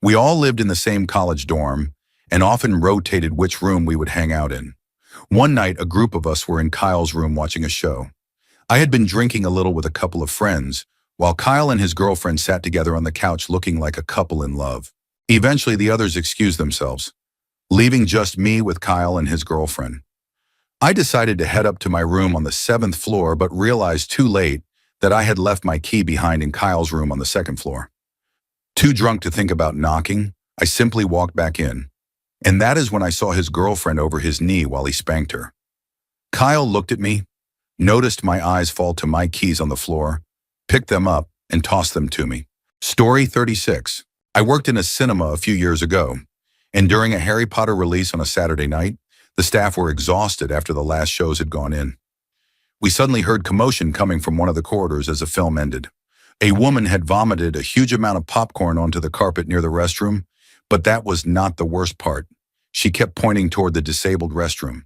[SPEAKER 1] We all lived in the same college dorm and often rotated which room we would hang out in. One night, a group of us were in Kyle's room watching a show. I had been drinking a little with a couple of friends, while Kyle and his girlfriend sat together on the couch looking like a couple in love. Eventually, the others excused themselves, leaving just me with Kyle and his girlfriend. I decided to head up to my room on the 7th floor, but realized too late that I had left my key behind in Kyle's room on the 2nd floor. Too drunk to think about knocking, I simply walked back in. And that is when I saw his girlfriend over his knee while he spanked her. Kyle looked at me, noticed my eyes fall to my keys on the floor, picked them up, and tossed them to me. Story 36. I worked in a cinema a few years ago, and during a Harry Potter release on a Saturday night, the staff were exhausted after the last shows had gone in. We suddenly heard commotion coming from one of the corridors as the film ended. A woman had vomited a huge amount of popcorn onto the carpet near the restroom, but that was not the worst part. She kept pointing toward the disabled restroom.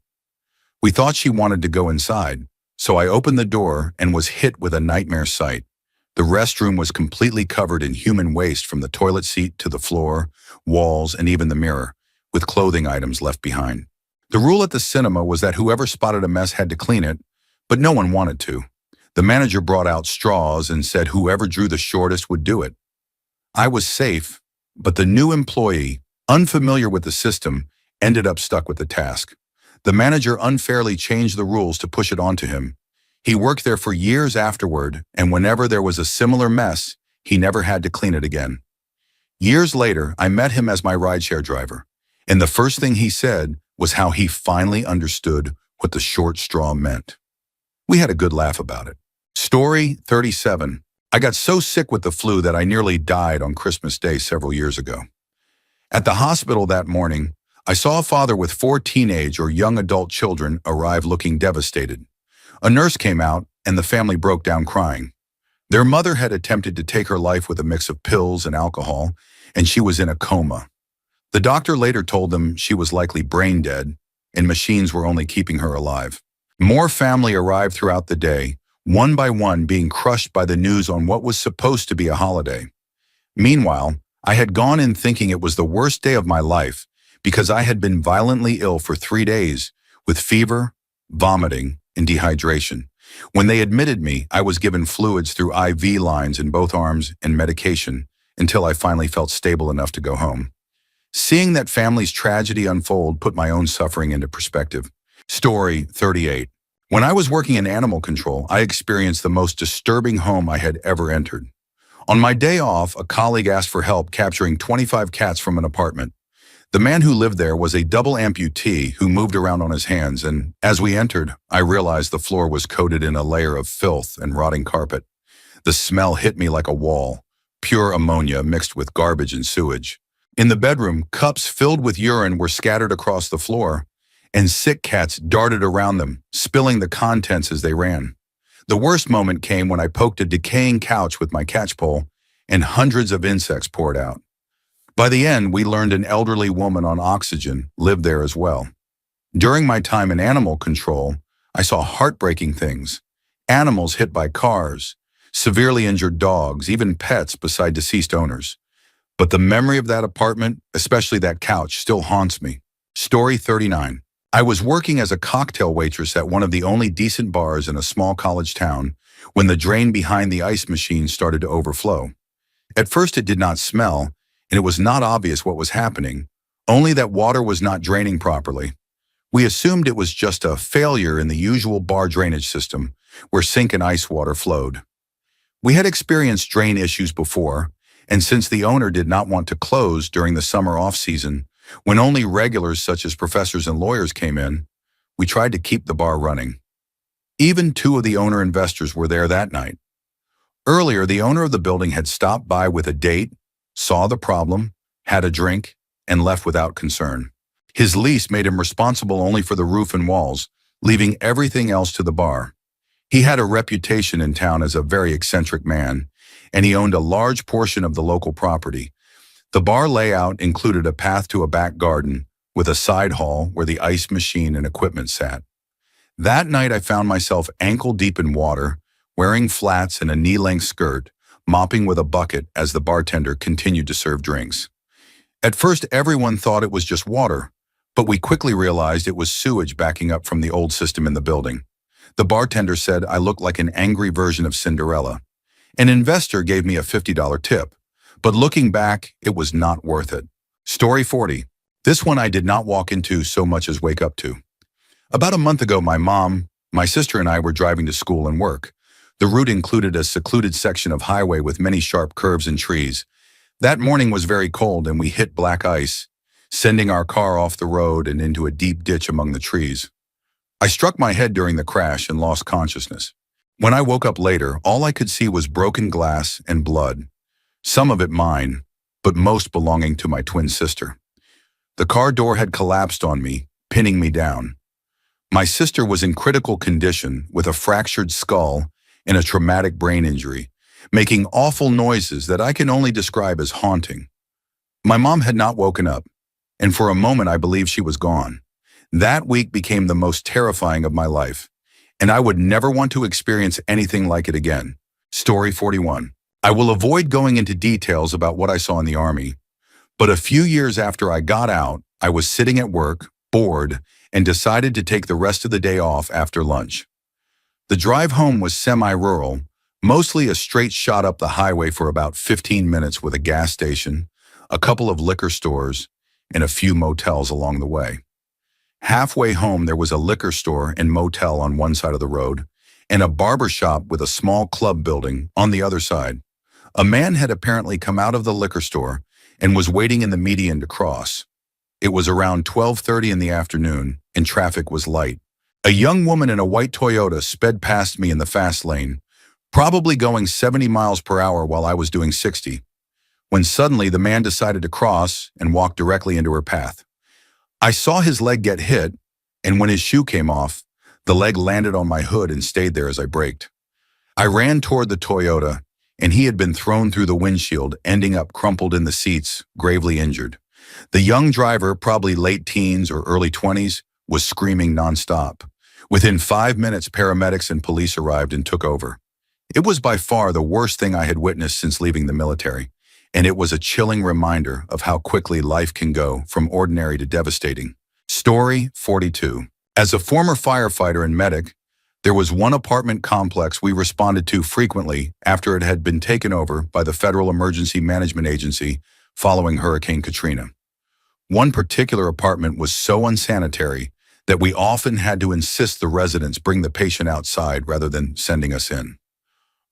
[SPEAKER 1] We thought she wanted to go inside, so I opened the door and was hit with a nightmare sight. The restroom was completely covered in human waste from the toilet seat to the floor, walls, and even the mirror, with clothing items left behind. The rule at the cinema was that whoever spotted a mess had to clean it, but no one wanted to. The manager brought out straws and said whoever drew the shortest would do it. I was safe, but the new employee, unfamiliar with the system, ended up stuck with the task. The manager unfairly changed the rules to push it onto him. He worked there for years afterward, and whenever there was a similar mess, he never had to clean it again. Years later, I met him as my rideshare driver, and the first thing he said was how he finally understood what the short straw meant. We had a good laugh about it. Story 37. I got so sick with the flu that I nearly died on Christmas Day several years ago. At the hospital that morning, I saw a father with 4 teenage or young adult children arrive looking devastated. A nurse came out, and the family broke down crying. Their mother had attempted to take her life with a mix of pills and alcohol, and she was in a coma. The doctor later told them she was likely brain dead, and machines were only keeping her alive. More family arrived throughout the day, one by one being crushed by the news on what was supposed to be a holiday. Meanwhile, I had gone in thinking it was the worst day of my life because I had been violently ill for 3 days with fever, vomiting, and dehydration. When they admitted me, I was given fluids through IV lines in both arms and medication until I finally felt stable enough to go home. Seeing that family's tragedy unfold put my own suffering into perspective. Story 38. When I was working in animal control, I experienced the most disturbing home I had ever entered. On my day off, a colleague asked for help capturing 25 cats from an apartment. The man who lived there was a double amputee who moved around on his hands, and as we entered, I realized the floor was coated in a layer of filth and rotting carpet. The smell hit me like a wall, pure ammonia mixed with garbage and sewage. In the bedroom, cups filled with urine were scattered across the floor, and sick cats darted around them, spilling the contents as they ran. The worst moment came when I poked a decaying couch with my catch pole, and hundreds of insects poured out. By the end, we learned an elderly woman on oxygen lived there as well. During my time in animal control, I saw heartbreaking things. Animals hit by cars, severely injured dogs, even pets beside deceased owners. But the memory of that apartment, especially that couch, still haunts me. Story 39. I was working as a cocktail waitress at one of the only decent bars in a small college town when the drain behind the ice machine started to overflow. At first it did not smell, and it was not obvious what was happening, only that water was not draining properly. We assumed it was just a failure in the usual bar drainage system, where sink and ice water flowed. We had experienced drain issues before, and since the owner did not want to close during the summer off-season, when only regulars such as professors and lawyers came in, we tried to keep the bar running. Even 2 of the owner investors were there that night. Earlier, the owner of the building had stopped by with a date, saw the problem, had a drink, and left without concern. His lease made him responsible only for the roof and walls, leaving everything else to the bar. He had a reputation in town as a very eccentric man, and he owned a large portion of the local property. The bar layout included a path to a back garden with a side hall where the ice machine and equipment sat. That night I found myself ankle deep in water, wearing flats and a knee-length skirt, mopping with a bucket as the bartender continued to serve drinks. At first, everyone thought it was just water, but we quickly realized it was sewage backing up from the old system in the building. The bartender said I looked like an angry version of Cinderella. An investor gave me a $50 tip, but looking back, it was not worth it. Story 40. This one I did not walk into so much as wake up to. About a month ago, my mom, my sister, and I were driving to school and work. The route included a secluded section of highway with many sharp curves and trees. That morning was very cold and we hit black ice, sending our car off the road and into a deep ditch among the trees. I struck my head during the crash and lost consciousness. When I woke up later, all I could see was broken glass and blood, some of it mine, but most belonging to my twin sister. The car door had collapsed on me, pinning me down. My sister was in critical condition with a fractured skull and a traumatic brain injury, making awful noises that I can only describe as haunting. My mom had not woken up, and for a moment I believed she was gone. That week became the most terrifying of my life, and I would never want to experience anything like it again. Story 41. I will avoid going into details about what I saw in the Army, but a few years after I got out, I was sitting at work, bored, and decided to take the rest of the day off after lunch. The drive home was semi-rural, mostly a straight shot up the highway for about 15 minutes with a gas station, a couple of liquor stores, and a few motels along the way. Halfway home, there was a liquor store and motel on one side of the road, and a barber shop with a small club building on the other side. A man had apparently come out of the liquor store and was waiting in the median to cross. It was around 12:30 in the afternoon, and traffic was light. A young woman in a white Toyota sped past me in the fast lane, probably going 70 miles per hour while I was doing 60, when suddenly the man decided to cross and walk directly into her path. I saw his leg get hit, and when his shoe came off, the leg landed on my hood and stayed there as I braked. I ran toward the Toyota, and he had been thrown through the windshield, ending up crumpled in the seats, gravely injured. The young driver, probably late teens or early 20s, was screaming nonstop. Within 5 minutes, paramedics and police arrived and took over. It was by far the worst thing I had witnessed since leaving the military, and it was a chilling reminder of how quickly life can go from ordinary to devastating. Story 42. As a former firefighter and medic, there was one apartment complex we responded to frequently after it had been taken over by the Federal Emergency Management Agency following Hurricane Katrina. One particular apartment was so unsanitary that we often had to insist the residents bring the patient outside rather than sending us in.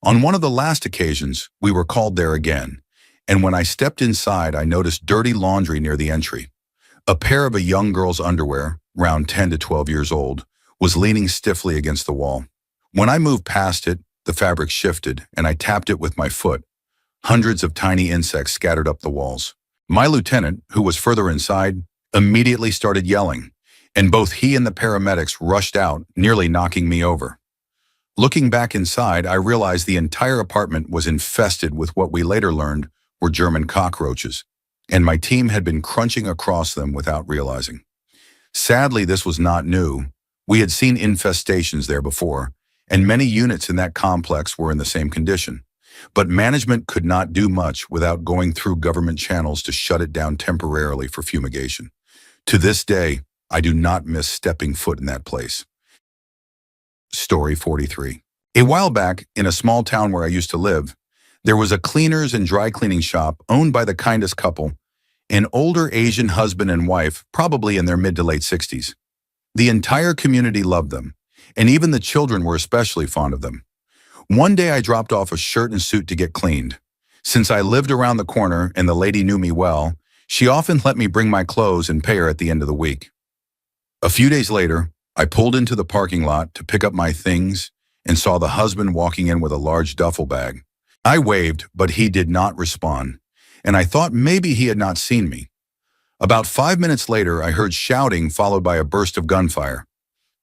[SPEAKER 1] On one of the last occasions, we were called there again, and when I stepped inside, I noticed dirty laundry near the entry. A pair of a young girl's underwear, around 10 to 12 years old, was leaning stiffly against the wall. When I moved past it, the fabric shifted, and I tapped it with my foot. Hundreds of tiny insects scattered up the walls. My lieutenant, who was further inside, immediately started yelling, and both he and the paramedics rushed out, nearly knocking me over. Looking back inside, I realized the entire apartment was infested with what we later learned were German cockroaches, and my team had been crunching across them without realizing. Sadly, this was not new. We had seen infestations there before, and many units in that complex were in the same condition. But management could not do much without going through government channels to shut it down temporarily for fumigation. To this day, I do not miss stepping foot in that place. Story 43. A while back, in a small town where I used to live, there was a cleaners and dry cleaning shop owned by the kindest couple, an older Asian husband and wife, probably in their mid to late 60s. The entire community loved them, and even the children were especially fond of them. One day I dropped off a shirt and suit to get cleaned. Since I lived around the corner and the lady knew me well, she often let me bring my clothes and pay her at the end of the week. A few days later, I pulled into the parking lot to pick up my things and saw the husband walking in with a large duffel bag. I waved, but he did not respond, and I thought maybe he had not seen me. About 5 minutes later, I heard shouting followed by a burst of gunfire.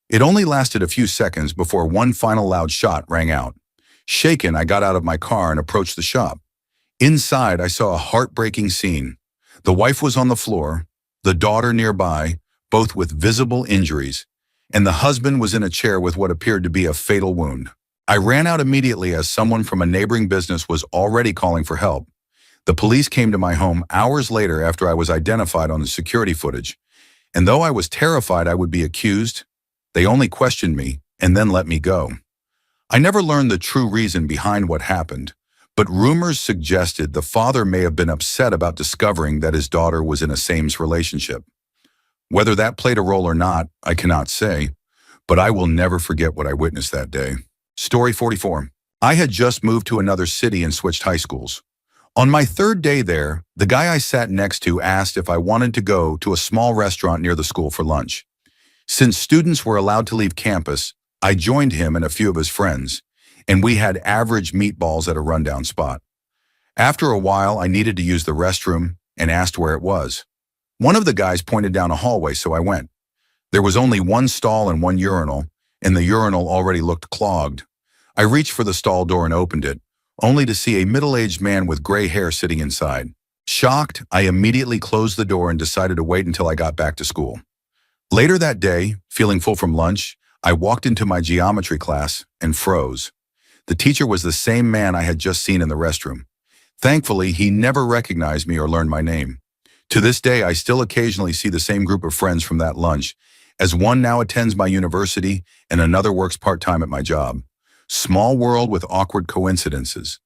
[SPEAKER 1] It only lasted a few seconds before one final loud shot rang out. Shaken, I got out of my car and approached the shop. Inside, I saw a heartbreaking scene. The wife was on the floor, the daughter nearby, both with visible injuries, and the husband was in a chair with what appeared to be a fatal wound. I ran out immediately as someone from a neighboring business was already calling for help. The police came to my home hours later after I was identified on the security footage, and though I was terrified I would be accused, they only questioned me and then let me go. I never learned the true reason behind what happened, but rumors suggested the father may have been upset about discovering that his daughter was in a same-sex relationship. Whether that played a role or not, I cannot say, but I will never forget what I witnessed that day. Story 44. I had just moved to another city and switched high schools. On my third day there, the guy I sat next to asked if I wanted to go to a small restaurant near the school for lunch. Since students were allowed to leave campus, I joined him and a few of his friends, and we had average meatballs at a rundown spot. After a while, I needed to use the restroom and asked where it was. One of the guys pointed down a hallway, so I went. There was only one stall and one urinal, and the urinal already looked clogged. I reached for the stall door and opened it, only to see a middle-aged man with gray hair sitting inside. Shocked, I immediately closed the door and decided to wait until I got back to school. Later that day, feeling full from lunch, I walked into my geometry class and froze. The teacher was the same man I had just seen in the restroom. Thankfully, he never recognized me or learned my name. To this day, I still occasionally see the same group of friends from that lunch, as one now attends my university and another works part-time at my job. Small world with awkward coincidences.